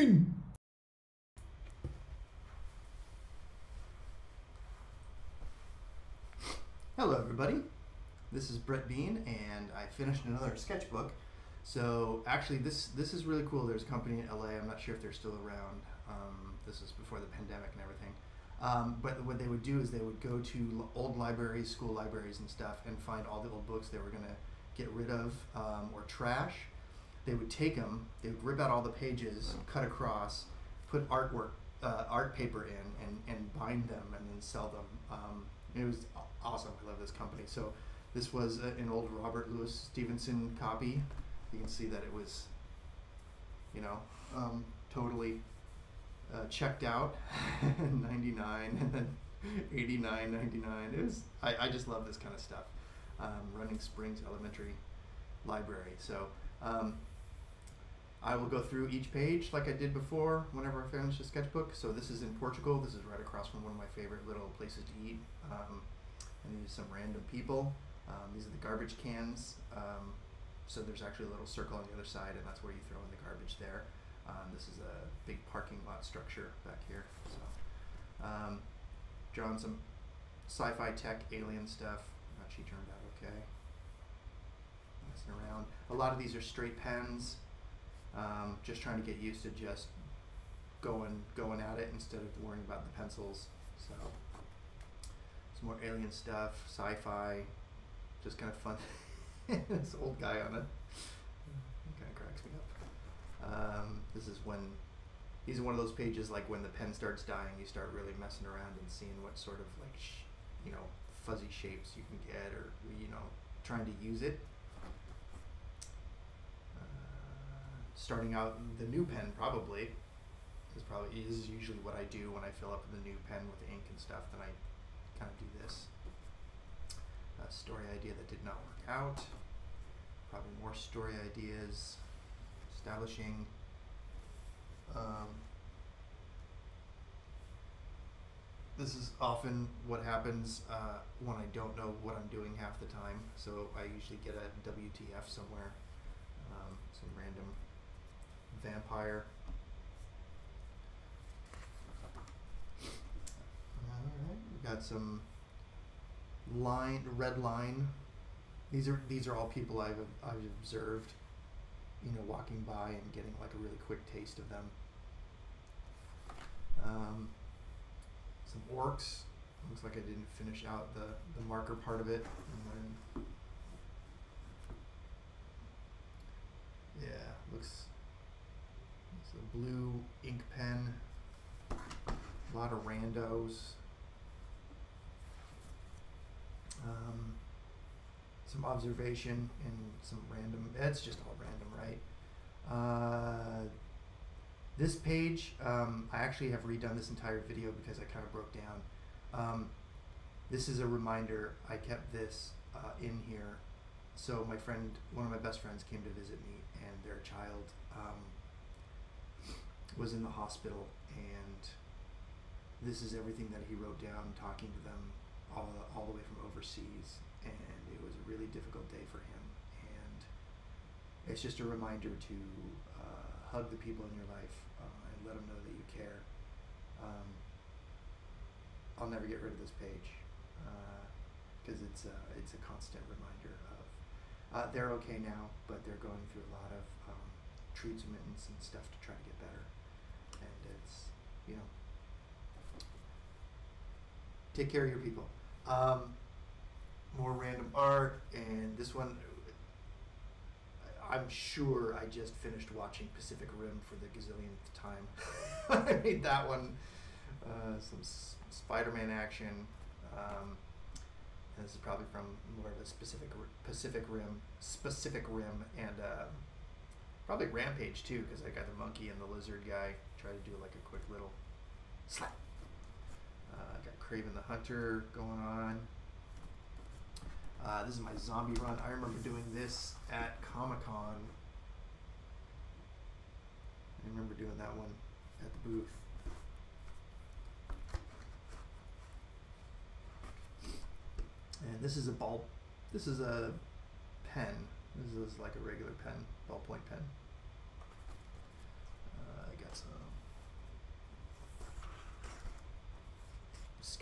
Bean! Hello everybody, this is Brett Bean and I finished another sketchbook. So actually this is really cool. There's a company in LA, I'm not sure if they're still around. This is before the pandemic and everything. But what they would do is they would go to old libraries, school libraries and stuff, and find all the old books they were going to get rid of or trash. They would take them, they would rip out all the pages, cut across, put artwork, art paper in, and bind them and then sell them. It was awesome. I love this company. So this was an old Robert Louis Stevenson copy. You can see that it was, you know, totally checked out, 99 and then 89, 99. It was, I just love this kind of stuff. Running Springs Elementary Library. So I will go through each page like I did before whenever I finish a sketchbook. So this is in Portugal. This is right across from one of my favorite little places to eat. And these are some random people. These are the garbage cans. So there's actually a little circle on the other side, and that's where you throw in the garbage there. This is a big parking lot structure back here. So drawing some sci-fi tech alien stuff. She turned out okay. Messing around. A lot of these are straight pens. Just trying to get used to just going at it instead of worrying about the pencils. So some more alien stuff, sci-fi, just kind of fun. This old guy on it kind of cracks me up. This is when these are one of those pages like when the pen starts dying, you start really messing around and seeing what sort of like fuzzy shapes you can get, or trying to use it. Starting out the new pen probably is usually what I do when I fill up the new pen with ink and stuff. Then I kind of do this. A story idea that did not work out. Probably more story ideas. Establishing. This is often what happens when I don't know what I'm doing half the time. So I usually get a WTF somewhere. Some random vampire. Alright, we've got some red line. These are all people I've observed, walking by and getting like a really quick taste of them. Some orcs. Looks like I didn't finish out the marker part of it. And then, yeah, looks. It's a blue ink pen. A lot of randos. Some observation and some random. It's just all random, right? This page, I actually have redone this entire video because I kind of broke down. This is a reminder. I kept this in here. So my friend, one of my best friends, came to visit me, and their child was in the hospital, and this is everything that he wrote down, talking to them all the way from overseas, and it was a really difficult day for him. And it's just a reminder to hug the people in your life and let them know that you care. I'll never get rid of this page because it's a constant reminder of they're okay now, but they're going through a lot of treatments and stuff to try to get better. And it's, take care of your people. More random art, and this one, I'm sure I just finished watching Pacific Rim for the gazillionth time. I made that one. Some Spider-Man action. And this is probably from more of a Pacific Rim, and probably Rampage too, because I got the monkey and the lizard guy. Try to do like a quick little slap. Got Kraven the Hunter going on. This is my zombie run. I remember doing this at Comic-Con. I remember doing that one at the booth. And this is a pen. This is like a regular pen, ballpoint pen. I got some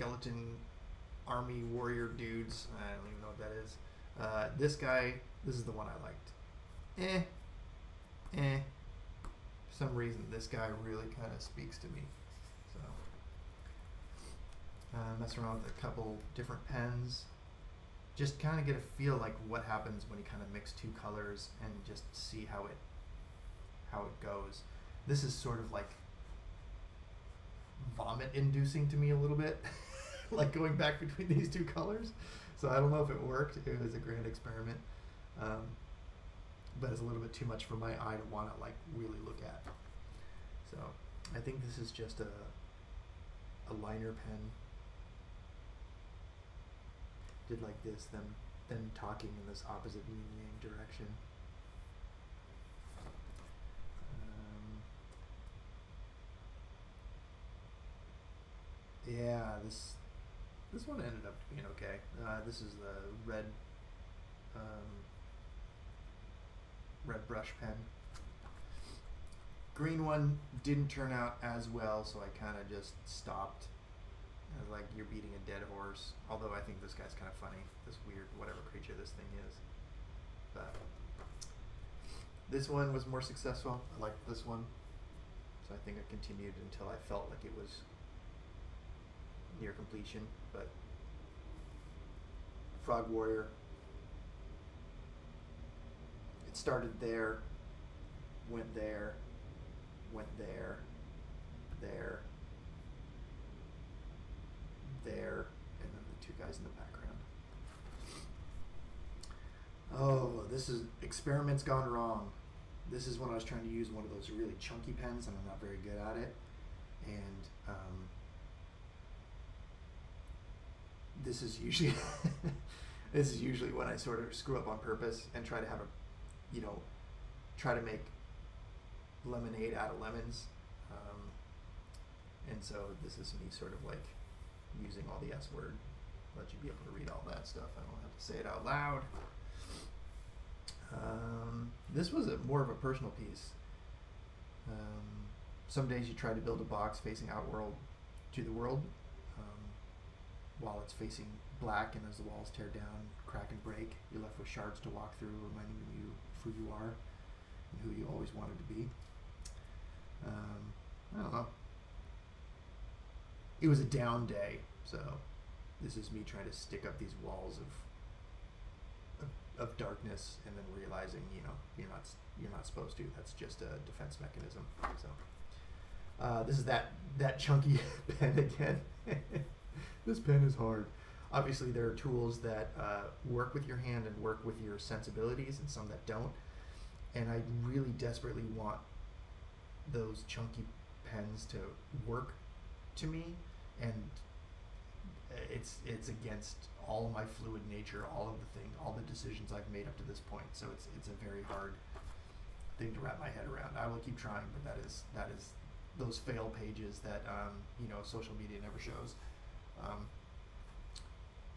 skeleton army warrior dudes. I don't even know what that is. This guy, this is the one I liked. For some reason, this guy really kind of speaks to me. So, mess around with a couple different pens. Just kind of get a feel like what happens when you kind of mix two colors and just see how it goes. This is sort of like vomit inducing to me a little bit, like going back between these two colors. So I don't know if it worked. It was a grand experiment, but it's a little bit too much for my eye to want to like really look at. So I think this is just a liner pen. Did like this, them talking in this opposite yin yang direction. Yeah, this one ended up being okay. This is the red brush pen. Green one didn't turn out as well, so I kind of just stopped. I was like, you're beating a dead horse. Although I think this guy's kind of funny, this weird whatever creature this thing is. But this one was more successful. I liked this one, so I think I continued until I felt like it was near completion. But Frog Warrior, it started there, went there, went there, there, there, and then the two guys in the background. Oh, this is experiments gone wrong. This is when I was trying to use one of those really chunky pens, and I'm not very good at it. And this is usually this is usually when I sort of screw up on purpose and try to have try to make lemonade out of lemons. And so this is me sort of like using all the S word, let you be able to read all that stuff. I don't have to say it out loud. This was more of a personal piece. Some days you try to build a box facing outward to the world, while it's facing black, and as the walls tear down, crack and break, you're left with shards to walk through, reminding you of who you are and who you always wanted to be. I don't know. It was a down day, so this is me trying to stick up these walls of darkness, and then realizing, you're not supposed to. That's just a defense mechanism. So this is that chunky pen again. This pen is hard. Obviously, there are tools that work with your hand and work with your sensibilities, and some that don't. And I really desperately want those chunky pens to work to me, and it's against all of my fluid nature, all the decisions I've made up to this point. So it's a very hard thing to wrap my head around. I will keep trying, but that is those fail pages that social media never shows.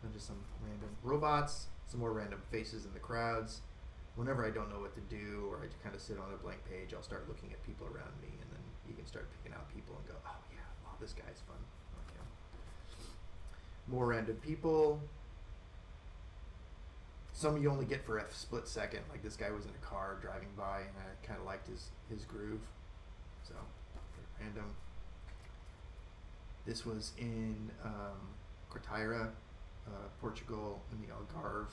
And just some random robots, some more random faces in the crowds. Whenever I don't know what to do, or I just kind of sit on a blank page, I'll start looking at people around me, and then you can start picking out people and go, oh yeah, wow, this guy's fun. Okay. More random people. Some you only get for a split second. Like this guy was in a car driving by, and I kind of liked his groove. So, random. This was in Corteira, Portugal, in the Algarve.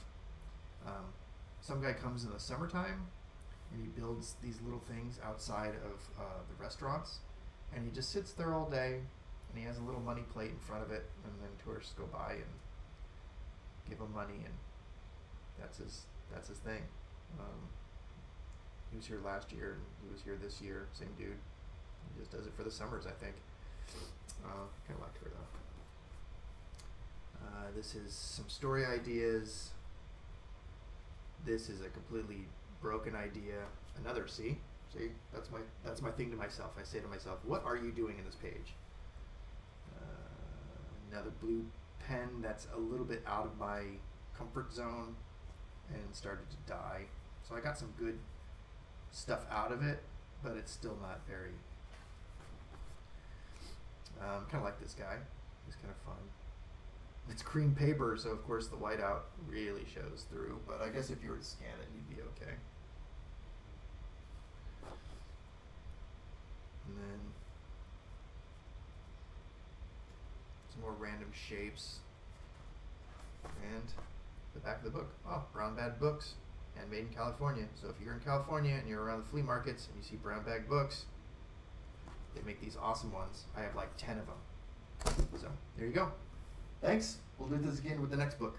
Some guy comes in the summertime, and he builds these little things outside of the restaurants, and he just sits there all day, and he has a little money plate in front of it, and then tourists go by and give him money, and that's his thing. He was here last year, and he was here this year. Same dude. He just does it for the summers, I think. Kind of liked her though. This is some story ideas. This is a completely broken idea. Another see, that's my thing to myself. I say to myself, what are you doing in this page? Another blue pen that's a little bit out of my comfort zone and started to die. So I got some good stuff out of it, but it's still not very. Kind of like this guy. He's kind of fun. It's cream paper, so of course the whiteout really shows through, but I guess if you were to scan it, you'd be okay. And then some more random shapes. And the back of the book. Oh, Brown Bag Books, and made in California. So if you're in California and you're around the flea markets and you see Brown Bag Books, they make these awesome ones. I have like 10 of them. So there you go. Thanks. We'll do this again with the next book.